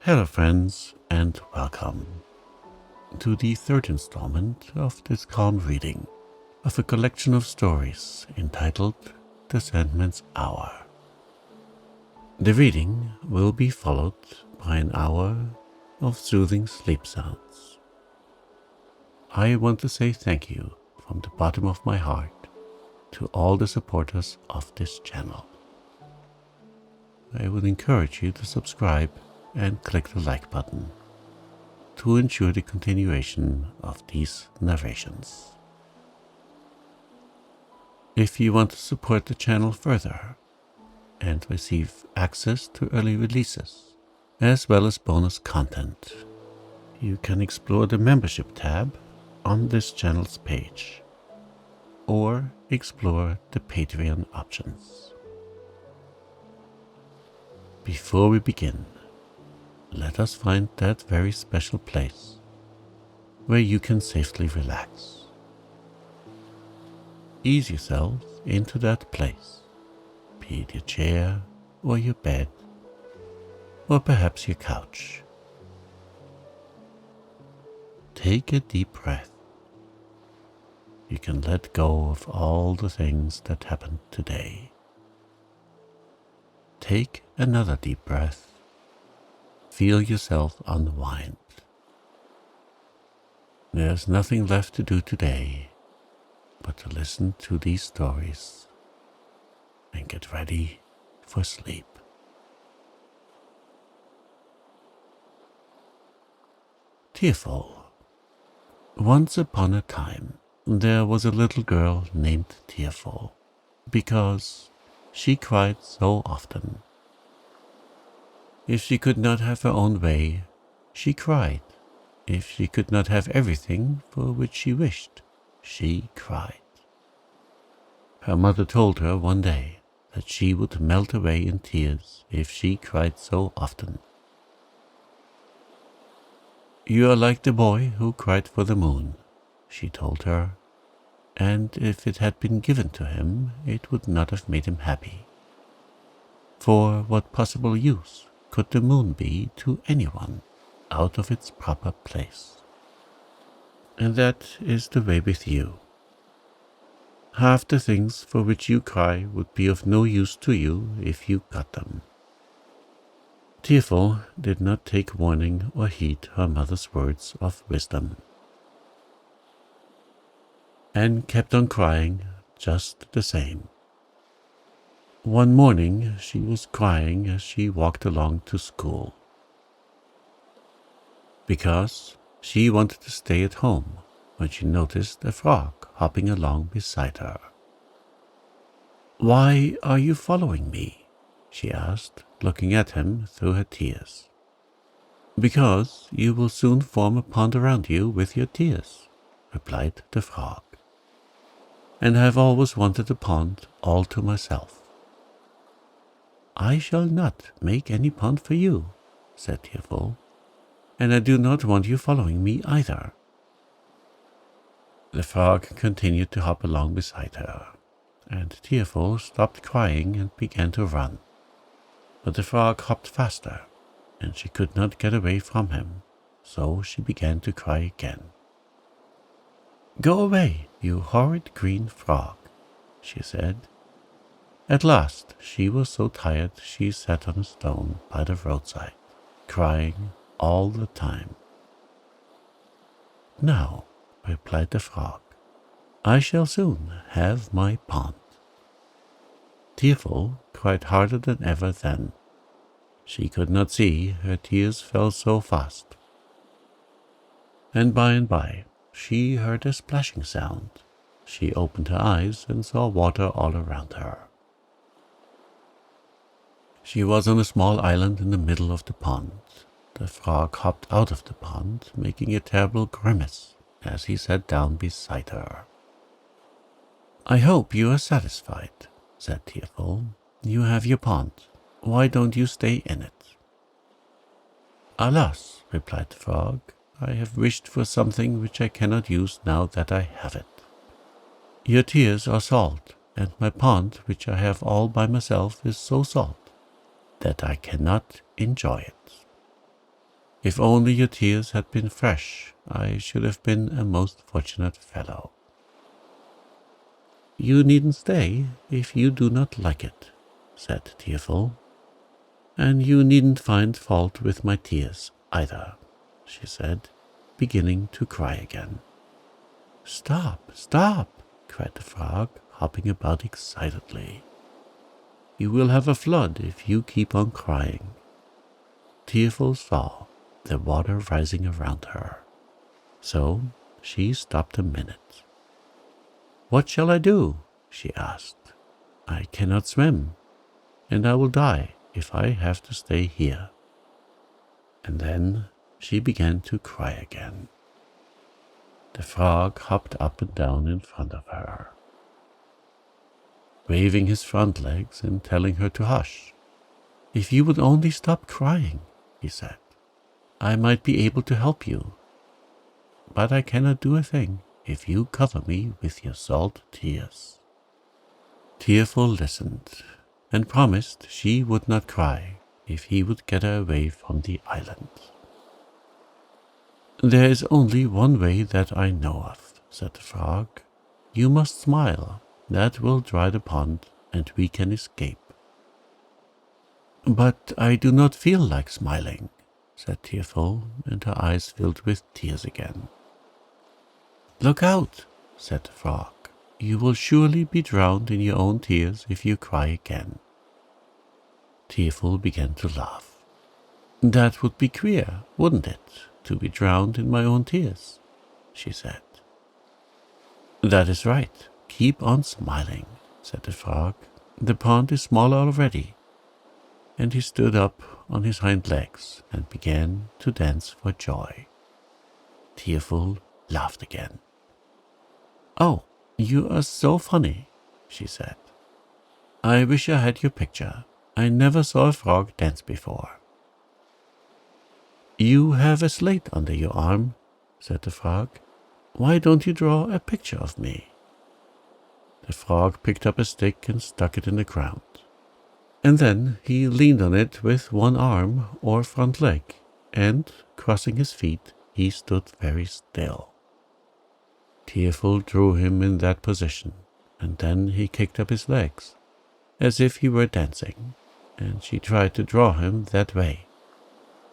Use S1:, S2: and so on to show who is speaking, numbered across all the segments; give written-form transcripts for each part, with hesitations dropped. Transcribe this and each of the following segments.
S1: Hello friends, and welcome to the third installment of this calm reading of a collection of stories entitled The Sandman's Hour. The reading will be followed by an hour of soothing sleep sounds. I want to say thank you from the bottom of my heart to all the supporters of this channel. I would encourage you to subscribe and click the like button to ensure the continuation of these narrations. If you want to support the channel further and receive access to early releases as well as bonus content, you can explore the membership tab on this channel's page or explore the Patreon options. Before we begin, let us find that very special place where you can safely relax. Ease yourself into that place, be it your chair or your bed, or perhaps your couch. Take a deep breath. You can let go of all the things that happened today. Take another deep breath. Feel yourself unwind. There's nothing left to do today but to listen to these stories and get ready for sleep. Tearful. Once upon a time, there was a little girl named Tearful because she cried so often. If she could not have her own way, she cried. If she could not have everything for which she wished, she cried. Her mother told her one day that she would melt away in tears if she cried so often. "You are like the boy who cried for the moon," she told her, "and if it had been given to him, it would not have made him happy. For what possible use could the moon be to anyone out of its proper place? And that is the way with you. Half the things for which you cry would be of no use to you if you got them." Tearful did not take warning or heed her mother's words of wisdom, and kept on crying just the same. One morning she was crying as she walked along to school, because she wanted to stay at home when she noticed a frog hopping along beside her. "Why are you following me?" she asked, looking at him through her tears. "Because you will soon form a pond around you with your tears," replied the frog, "and I have always wanted a pond all to myself." "I shall not make any pond for you," said Tearful, "and I do not want you following me either." The frog continued to hop along beside her, and Tearful stopped crying and began to run. But the frog hopped faster, and she could not get away from him, so she began to cry again. "Go away, you horrid green frog," she said. At last she was so tired she sat on a stone by the roadside, crying all the time. "Now," replied the frog, "I shall soon have my pond." Tearful cried harder than ever then. She could not see, her tears fell so fast. And by she heard a splashing sound. She opened her eyes and saw water all around her. She was on a small island in the middle of the pond. The frog hopped out of the pond, making a terrible grimace as he sat down beside her. "I hope you are satisfied," said Tearful. "You have your pond. Why don't you stay in it?" "Alas," replied the frog, "I have wished for something which I cannot use now that I have it. Your tears are salt, and my pond, which I have all by myself, is so salt that I cannot enjoy it." If only your tears had been fresh, I should have been a most fortunate fellow. You needn't stay if you do not like it, said Tearful. And you needn't find fault with my tears either, she said, beginning to cry again. Stop, stop, cried the frog, hopping about excitedly. You will have a flood if you keep on crying. Tearful saw the water rising around her, so she stopped a minute. What shall I do? She asked. I cannot swim, and I will die if I have to stay here. And then she began to cry again. The frog hopped up and down in front of her, waving his front legs and telling her to hush. If you would only stop crying, he said, I might be able to help you. But I cannot do a thing if you cover me with your salt tears. Tearful listened and promised she would not cry if he would get her away from the island. There is only one way that I know of, said the frog. You must smile. That will dry the pond, and we can escape. But I do not feel like smiling, said Tearful, and her eyes filled with tears again. Look out, said the frog. You will surely be drowned in your own tears if you cry again. Tearful began to laugh. That would be queer, wouldn't it, to be drowned in my own tears, she said. That is right. Keep on smiling, said the frog. The pond is smaller already. And he stood up on his hind legs and began to dance for joy. Tearful laughed again. Oh, you are so funny, she said. I wish I had your picture. I never saw a frog dance before. You have a slate under your arm, said the frog. Why don't you draw a picture of me? The frog picked up a stick and stuck it in the ground. And then he leaned on it with one arm or front leg, and, crossing his feet, he stood very still. Tearful drew him in that position, and then he kicked up his legs, as if he were dancing, and she tried to draw him that way,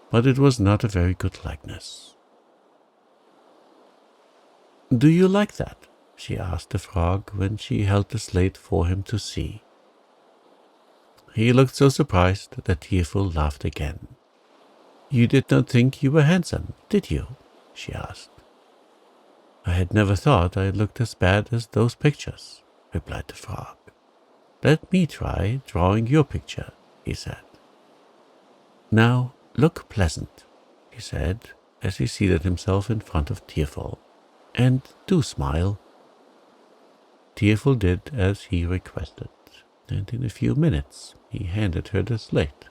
S1: but it was not a very good likeness. Do you like that? She asked the frog when she held the slate for him to see. He looked so surprised that Tearful laughed again. You did not think you were handsome, did you? She asked. I had never thought I looked as bad as those pictures, replied the frog. Let me try drawing your picture, he said. Now look pleasant, he said, as he seated himself in front of Tearful, and do smile. Tearful did as he requested, and in a few minutes he handed her the slate.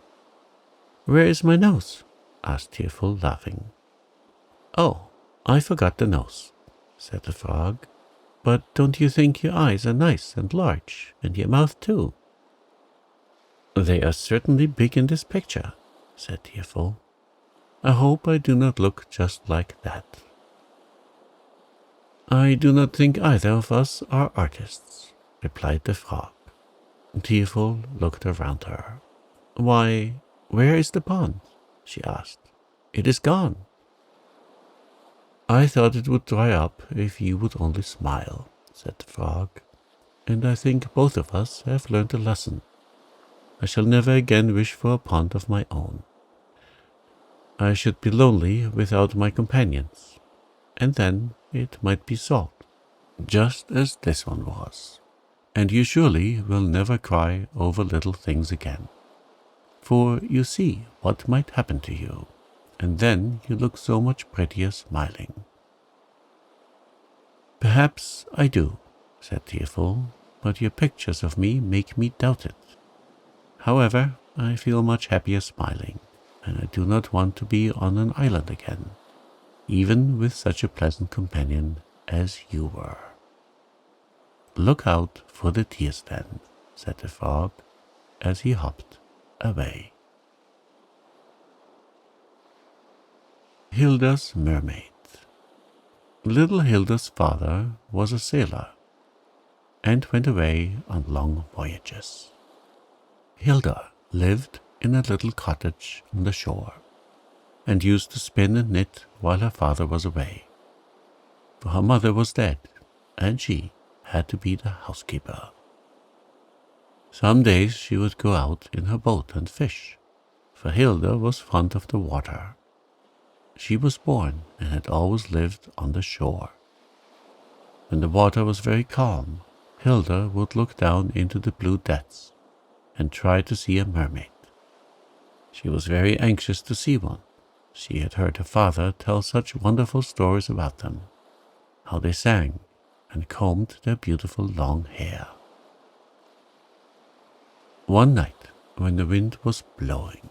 S1: Where is my nose? asked Tearful, laughing. Oh, I forgot the nose, said the frog. But don't you think your eyes are nice and large, and your mouth too? They are certainly big in this picture, said Tearful. I hope I do not look just like that. I do not think either of us are artists, replied the frog. Tearful looked around her. Why, where is the pond? She asked. It is gone. I thought it would dry up if you would only smile, said the frog, and I think both of us have learned a lesson. I shall never again wish for a pond of my own. I should be lonely without my companions, and then it might be salt, just as this one was. And you surely will never cry over little things again, for you see what might happen to you, and then you look so much prettier smiling. Perhaps I do, said Tearful, but your pictures of me make me doubt it. However, I feel much happier smiling, and I do not want to be on an island again, even with such a pleasant companion as you were. Look out for the tears then, said the frog, as he hopped away. Hilda's Mermaid. Little Hilda's father was a sailor and went away on long voyages. Hilda lived in a little cottage on the shore and used to spin and knit while her father was away, for her mother was dead and she had to be the housekeeper. Some days she would go out in her boat and fish, for Hilda was fond of the water. She was born and had always lived on the shore. When the water was very calm, Hilda would look down into the blue depths and try to see a mermaid. She was very anxious to see one. She had heard her father tell such wonderful stories about them, how they sang and combed their beautiful long hair. One night, when the wind was blowing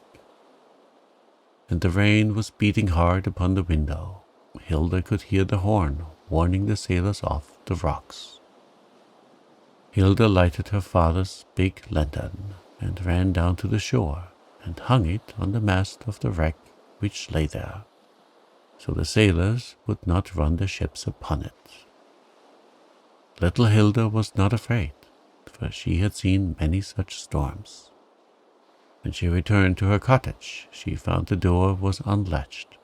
S1: and the rain was beating hard upon the window, Hilda could hear the horn warning the sailors off the rocks. Hilda lighted her father's big lantern and ran down to the shore and hung it on the mast of the wreck which lay there, so the sailors would not run their ships upon it. Little Hilda was not afraid, for she had seen many such storms. When she returned to her cottage, she found the door was unlatched,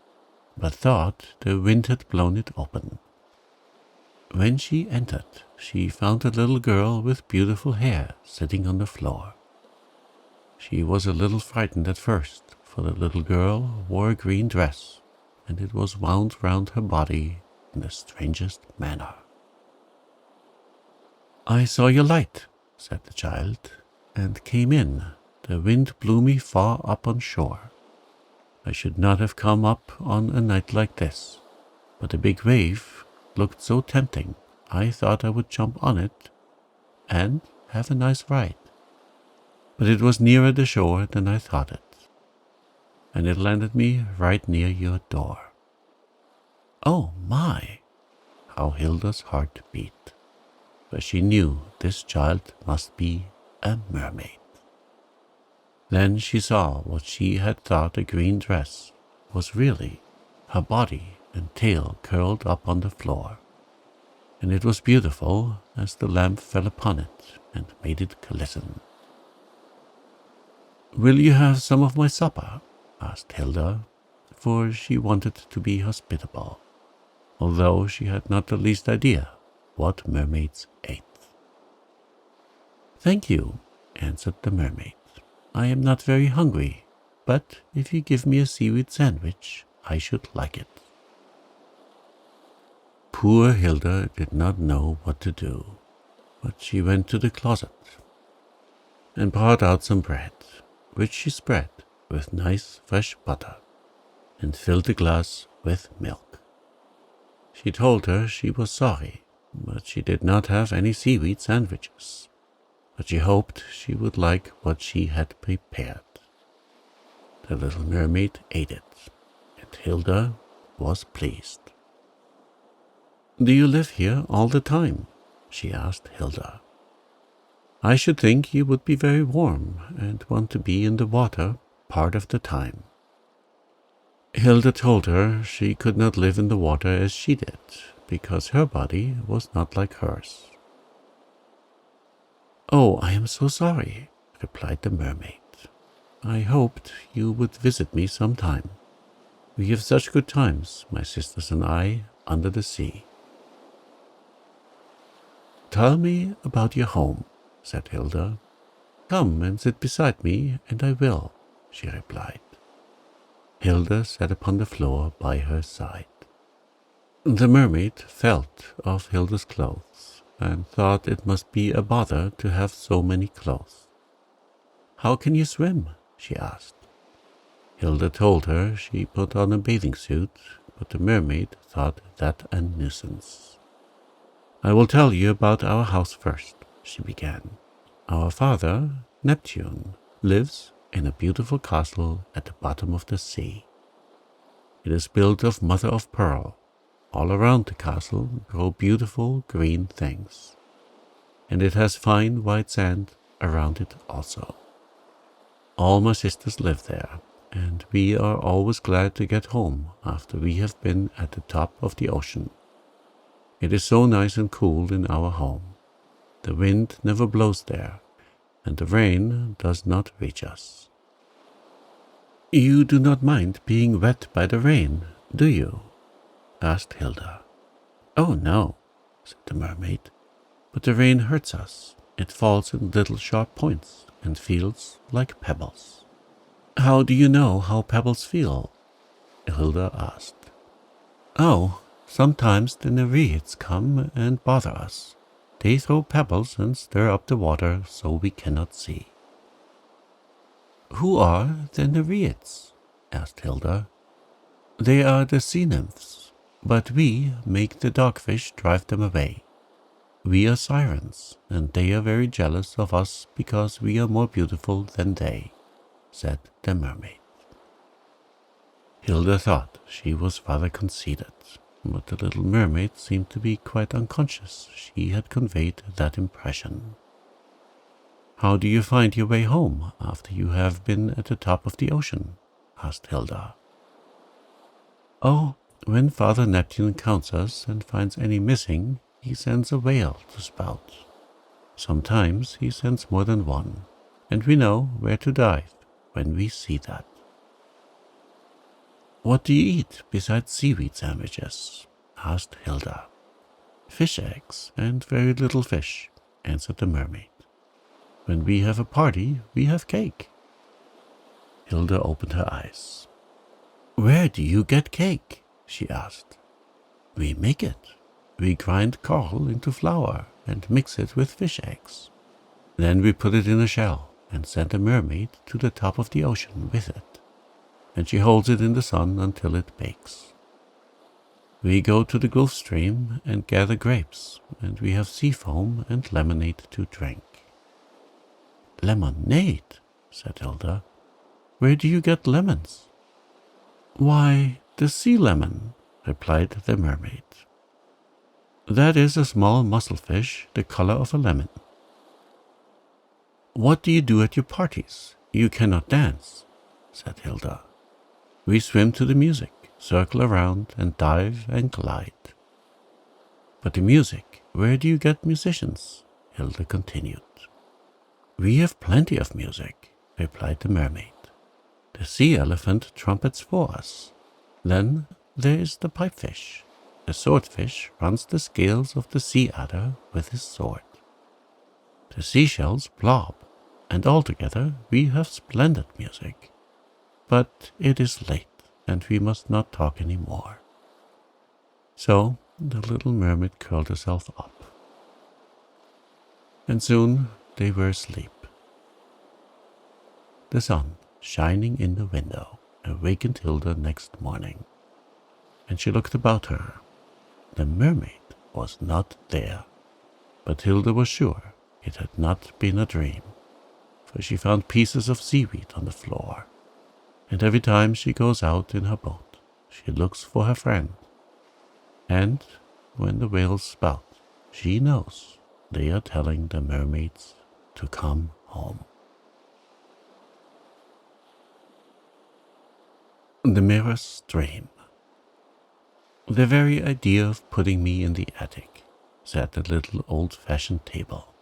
S1: but thought the wind had blown it open. When she entered, she found a little girl with beautiful hair sitting on the floor. She was a little frightened at first, for the little girl wore a green dress, and it was wound round her body in the strangest manner. "I saw your light," said the child, "and came in. The wind blew me far up on shore. I should not have come up on a night like this, but a big wave looked so tempting I thought I would jump on it and have a nice ride. But it was nearer the shore than I thought it, and it landed me right near your door." Oh my! How Hilda's heart beat, for she knew this child must be a mermaid. Then she saw what she had thought a green dress was really her body and tail curled up on the floor, and it was beautiful as the lamp fell upon it and made it glisten. "Will you have some of my supper?" asked Hilda, for she wanted to be hospitable, although she had not the least idea what mermaids ate. "Thank you," answered the mermaid. "I am not very hungry, but if you give me a seaweed sandwich, I should like it." Poor Hilda did not know what to do, but she went to the closet and brought out some bread, which she spread with nice fresh butter and filled a glass with milk. She told her she was sorry, but she did not have any seaweed sandwiches, but she hoped she would like what she had prepared. The little mermaid ate it, and Hilda was pleased. "Do you live here all the time?" she asked Hilda. "I should think you would be very warm and want to be in the water part of the time." Hilda told her she could not live in the water as she did, because her body was not like hers. "Oh, I am so sorry," replied the mermaid. "I hoped you would visit me sometime. We have such good times, my sisters and I, under the sea." "Tell me about your home," said Hilda. "Come and sit beside me, and I will," she replied. Hilda sat upon the floor by her side. The mermaid felt of Hilda's clothes and thought it must be a bother to have so many clothes. "How can you swim?" she asked. Hilda told her she put on a bathing suit, but the mermaid thought that a nuisance. "I will tell you about our house first," she began. "Our father, Neptune, lives in a beautiful castle at the bottom of the sea. It is built of mother of pearl. All around the castle grow beautiful green things, and it has fine white sand around it also. All my sisters live there, and we are always glad to get home after we have been at the top of the ocean. It is so nice and cool in our home. The wind never blows there, and the rain does not reach us." "You do not mind being wet by the rain, do you?" asked Hilda. "Oh, no," said the mermaid, "but the rain hurts us. It falls in little sharp points and feels like pebbles." "How do you know how pebbles feel?" Hilda asked. "Oh, sometimes the nereids come and bother us. They throw pebbles and stir up the water so we cannot see." "Who are the nereids?" asked Hilda. "They are the sea nymphs, but we make the dogfish drive them away. We are sirens, and they are very jealous of us because we are more beautiful than they," said the mermaid. Hilda thought she was rather conceited, but the little mermaid seemed to be quite unconscious she had conveyed that impression. "How do you find your way home after you have been at the top of the ocean?" asked Hilda. "Oh, when Father Neptune counts us and finds any missing, he sends a whale to spout. Sometimes he sends more than one, and we know where to dive when we see that." "What do you eat besides seaweed sandwiches?" asked Hilda. "Fish eggs and very little fish," answered the mermaid. "When we have a party, we have cake." Hilda opened her eyes. "Where do you get cake?" she asked. "We make it. We grind coral into flour and mix it with fish eggs. Then we put it in a shell and send a mermaid to the top of the ocean with it, and she holds it in the sun until it bakes. We go to the Gulf Stream and gather grapes, and we have sea foam and lemonade to drink." "Lemonade?" said Hilda. "Where do you get lemons?" "Why, the sea lemon," replied the mermaid. "That is a small musselfish the color of a lemon." "What do you do at your parties? You cannot dance," said Hilda. "We swim to the music, circle around, and dive and glide." "But the music, where do you get musicians?" Hilda continued. "We have plenty of music," replied the mermaid. "The sea elephant trumpets for us. Then there is the pipefish. The swordfish runs the scales of the sea adder with his sword. The seashells blob, and altogether we have splendid music. But it is late, and we must not talk any more." So the little mermaid curled herself up, and soon they were asleep. The sun, shining in the window, awakened Hilda next morning, and she looked about her. The mermaid was not there, but Hilda was sure it had not been a dream, for she found pieces of seaweed on the floor, and every time she goes out in her boat, she looks for her friend. And when the whales spout, she knows they are telling the mermaids to come home. The Mirror's Dream. "The very idea of putting me in the attic," said the little old-fashioned table,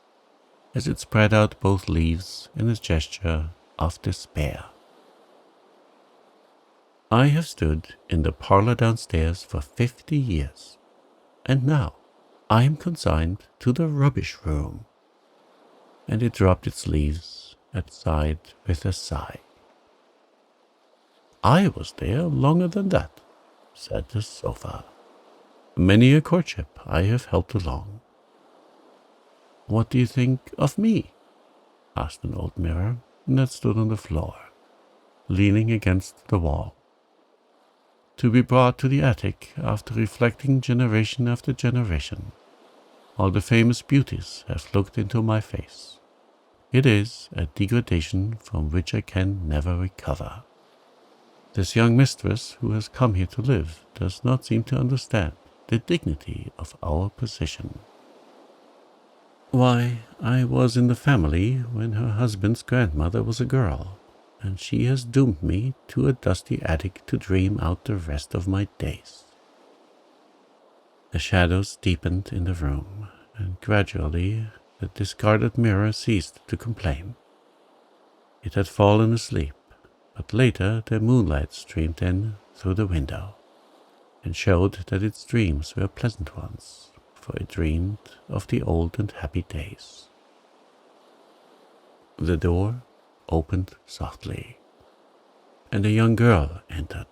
S1: as it spread out both leaves in a gesture of despair. "I have stood in the parlor downstairs for 50 years, and now I am consigned to the rubbish room." And it dropped its leaves and sighed with a sigh. "I was there longer than that," said the sofa. "Many a courtship I have helped along." "What do you think of me?" asked an old mirror that stood on the floor, leaning against the wall. "To be brought to the attic after reflecting generation after generation. All the famous beauties have looked into my face. It is a degradation from which I can never recover. This young mistress who has come here to live does not seem to understand the dignity of our position. Why, I was in the family when her husband's grandmother was a girl, and she has doomed me to a dusty attic to dream out the rest of my days." The shadows deepened in the room, and gradually the discarded mirror ceased to complain. It had fallen asleep, but later the moonlight streamed in through the window and showed that its dreams were pleasant ones, for it dreamed of the old and happy days. The door opened softly, and a young girl entered.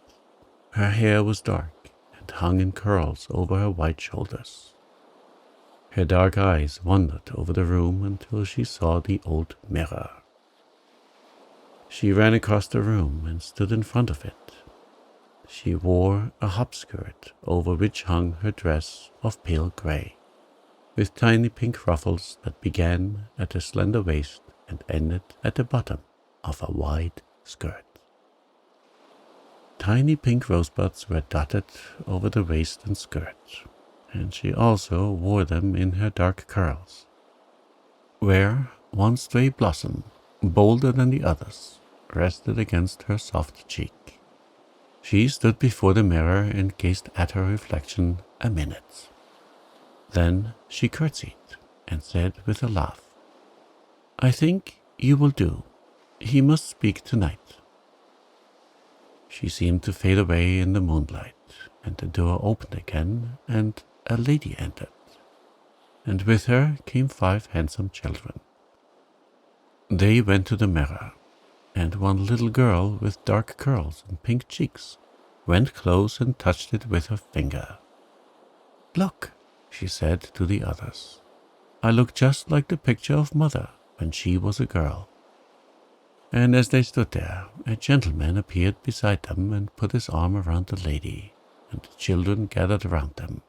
S1: Her hair was dark and hung in curls over her white shoulders. Her dark eyes wandered over the room until she saw the old mirror. She ran across the room and stood in front of it. She wore a hop skirt over which hung her dress of pale gray, with tiny pink ruffles that began at a slender waist and ended at the bottom of a wide skirt. Tiny pink rosebuds were dotted over the waist and skirt, and she also wore them in her dark curls, where one stray blossom, bolder than the others, rested against her soft cheek. She stood before the mirror and gazed at her reflection a minute. Then she curtsied and said with a laugh, "I think you will do. He must speak tonight." She seemed to fade away in the moonlight, and the door opened again, and a lady entered, and with her came 5 handsome children. They went to the mirror, and one little girl with dark curls and pink cheeks went close and touched it with her finger. "Look," she said to the others, "I look just like the picture of Mother when she was a girl." And as they stood there, a gentleman appeared beside them and put his arm around the lady, and the children gathered around them.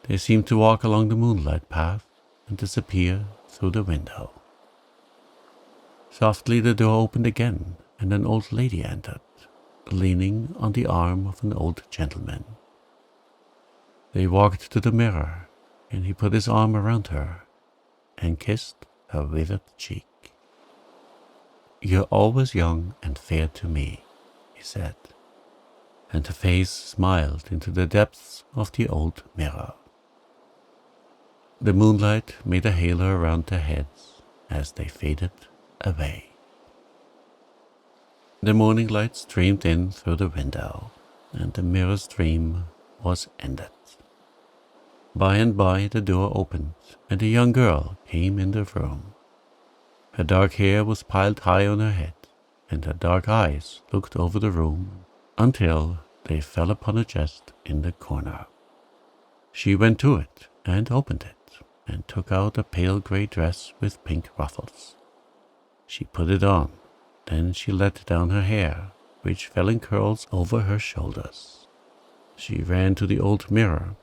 S1: They seemed to walk along the moonlight path and disappear through the window. Softly the door opened again, and an old lady entered, leaning on the arm of an old gentleman. They walked to the mirror, and he put his arm around her and kissed her withered cheek. "You're always young and fair to me," he said, and her face smiled into the depths of the old mirror. The moonlight made a halo around their heads as they faded away. The morning light streamed in through the window, and the mirror's dream was ended. By and by the door opened, and a young girl came in the room. Her dark hair was piled high on her head, and her dark eyes looked over the room until they fell upon a chest in the corner. She went to it and opened it, and took out a pale grey dress with pink ruffles. She put it on, then she let down her hair, which fell in curls over her shoulders. She ran to the old mirror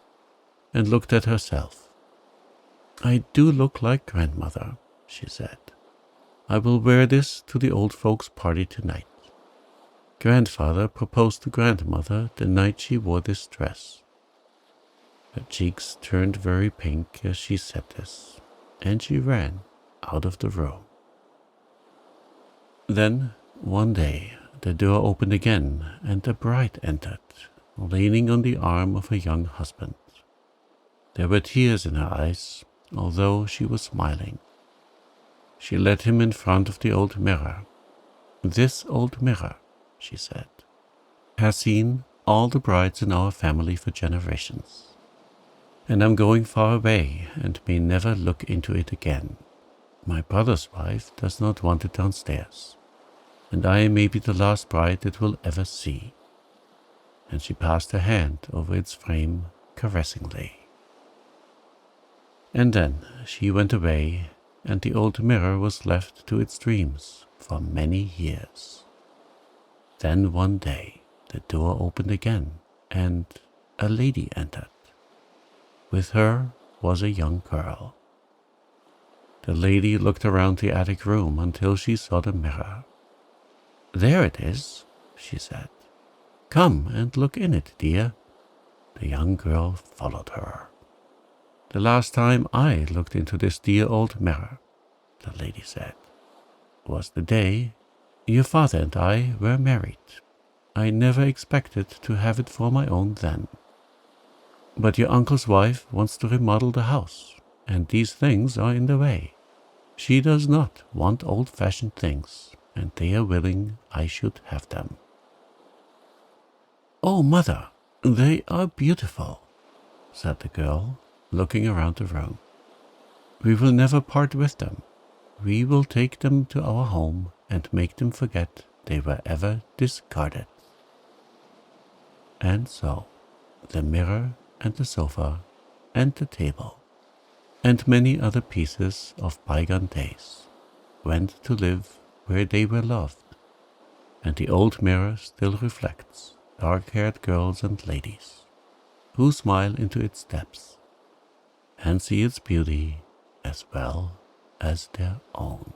S1: and looked at herself. "I do look like grandmother," she said. "I will wear this to the old folks' party tonight. Grandfather proposed to grandmother the night she wore this dress." Her cheeks turned very pink as she said this, and she ran out of the room. Then, one day, the door opened again, and a bride entered, leaning on the arm of her young husband. There were tears in her eyes, although she was smiling. She led him in front of the old mirror. "This old mirror," she said, "has seen all the brides in our family for generations, and I'm going far away and may never look into it again. My brother's wife does not want it downstairs, and I may be the last bride it will ever see." And she passed her hand over its frame caressingly. And then she went away, and the old mirror was left to its dreams for many years. Then one day the door opened again, and a lady entered. With her was a young girl. The lady looked around the attic room until she saw the mirror. "There it is," she said. "Come and look in it, dear." The young girl followed her. "The last time I looked into this dear old mirror," the lady said, "was the day Your father and I were married. I never expected to have it for my own then. But your uncle's wife wants to remodel the house, and these things are in the way. She does not want old-fashioned things, and they are willing I should have them." "Oh, Mother, they are beautiful," said the girl, looking around the room. "We will never part with them. We will take them to our home and make them forget they were ever discarded." And so, the mirror and the sofa and the table and many other pieces of bygone days went to live where they were loved, and the old mirror still reflects dark-haired girls and ladies who smile into its depths and see its beauty as well as their own.